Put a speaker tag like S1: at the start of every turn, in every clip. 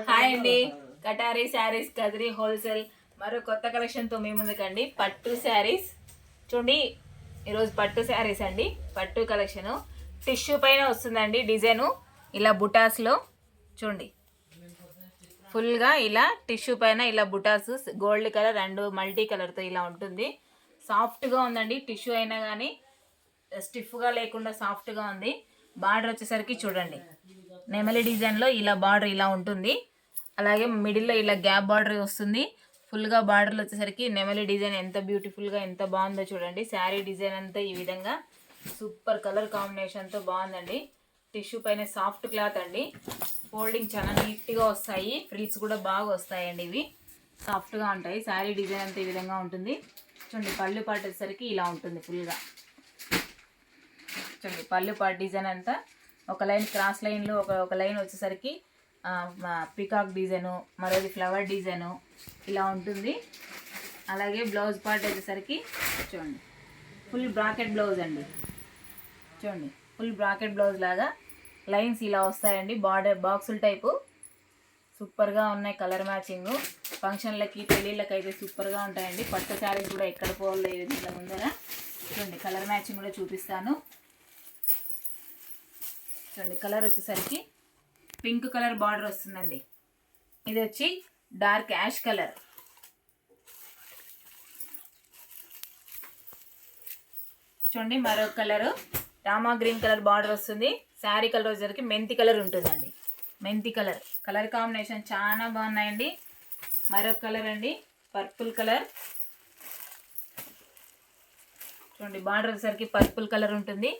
S1: Hi అండి, కటారీ saris Kadiri wholesale మరో కొత్త కలెక్షన్తో మీ ముందుకండి. పట్టు శారీస్ చూడండి. ఈరోజు పట్టు శారీస్ అండి. పట్టు కలెక్షను టిష్యూ పైన వస్తుందండి. డిజైను ఇలా బుటాస్లో చూడండి. ఫుల్గా ఇలా టిష్యూ పైన ఇలా బుటాస్ గోల్డ్ కలర్ అండ్ మల్టీ కలర్తో ఇలా ఉంటుంది. సాఫ్ట్గా ఉందండి. టిష్యూ అయినా కానీ స్టిఫ్గా లేకుండా సాఫ్ట్గా ఉంది. బార్డర్ వచ్చేసరికి చూడండి, నెమలి డిజైన్లో ఇలా బార్డర్ ఇలా ఉంటుంది. అలాగే మిడిల్లో ఇలా గ్యాప్ బార్డర్ వస్తుంది. ఫుల్గా బార్డర్లు వచ్చేసరికి నెమలి డిజైన్ ఎంత బ్యూటిఫుల్గా ఎంత బాగుందో చూడండి. శారీ డిజైన్ అంతా ఈ విధంగా సూపర్ కలర్ కాంబినేషన్తో బాగుందండి. టిష్యూ పైన సాఫ్ట్ క్లాత్ అండి. ఫోల్డింగ్ చాలా నీట్గా వస్తాయి. ఫ్రిల్స్ కూడా బాగా వస్తాయండి. ఇవి సాఫ్ట్గా ఉంటాయి. శారీ డిజైన్ అంతా ఈ విధంగా ఉంటుంది చూడండి. పళ్ళు పాటు వచ్చేసరికి ఇలా ఉంటుంది. ఫుల్గా చూడండి. పళ్ళు పాటు డిజైన్ అంతా ఒక లైన్ క్రాస్ లైన్లో ఒక లైన్ వచ్చేసరికి పికాక్ డిజైను, మరోది ఫ్లవర్ డిజైను ఇలా ఉంటుంది. అలాగే బ్లౌజ్ పార్ట్ వచ్చేసరికి చూడండి, ఫుల్ బ్రాకెట్ బ్లౌజ్ అండి. చూడండి, ఫుల్ బ్రాకెట్ బ్లౌజ్ లాగా లైన్స్ ఇలా వస్తాయండి. బార్డర్ బాక్సుల టైపు సూపర్గా ఉన్నాయి. కలర్ మ్యాచింగ్ ఫంక్షన్లకి పెళ్ళిళ్ళకి అయితే సూపర్గా ఉంటాయండి. పట్టు శారీస్ కూడా ఎక్కడ పోలేదు ఇట్లా ముందర. చూడండి, కలర్ మ్యాచింగ్ కూడా చూపిస్తాను చూడండి. కలర్ వచ్చేసరికి పింక్ కలర్ బార్డర్ వస్తుందండి. ఇది వచ్చి డార్క్ యాష్ కలర్. చూడండి, మరొక colour Rama green colour border వస్తుంది. శారీ కలర్ వచ్చేసరికి మెంతి కలర్ ఉంటుందండి. మెంతి కలర్ కలర్ కాంబినేషన్ చాలా బాగున్నాయండి. మరొక కలర్ అండి పర్పుల్ కలర్. చూడండి, బార్డర్ వచ్చేసరికి పర్పుల్ కలర్ ఉంటుంది.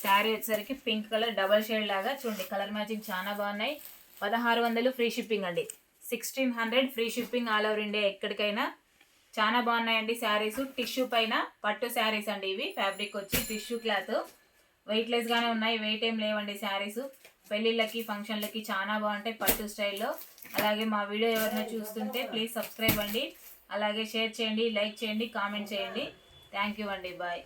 S1: శారీ వచ్చేసరికి పింక్ కలర్ డబల్ షేడ్ లాగా చూడండి. కలర్ మ్యాచింగ్ చాలా బాగున్నాయి. 1600 ఫ్రీ షిప్పింగ్ అండి. 1600 free shipping all over India ఎక్కడికైనా. చాలా బాగున్నాయండి శారీస్. టిష్యూ పైన పట్టు శారీస్ అండి. ఇవి ఫ్యాబ్రిక్ వచ్చి టిష్యూ క్లాత్ వెయిట్లెస్గానే ఉన్నాయి. వెయిట్ ఏం లేవండి శారీస్. పెళ్ళిళ్ళకి ఫంక్షన్లకి చాలా బాగుంటాయి పట్టు స్టైల్లో. అలాగే మా వీడియో ఎవరైనా చూస్తుంటే ప్లీజ్ సబ్స్క్రైబ్ అండి. అలాగే షేర్ చేయండి, లైక్ చేయండి, కామెంట్ చేయండి. థ్యాంక్ యూ అండి. బాయ్.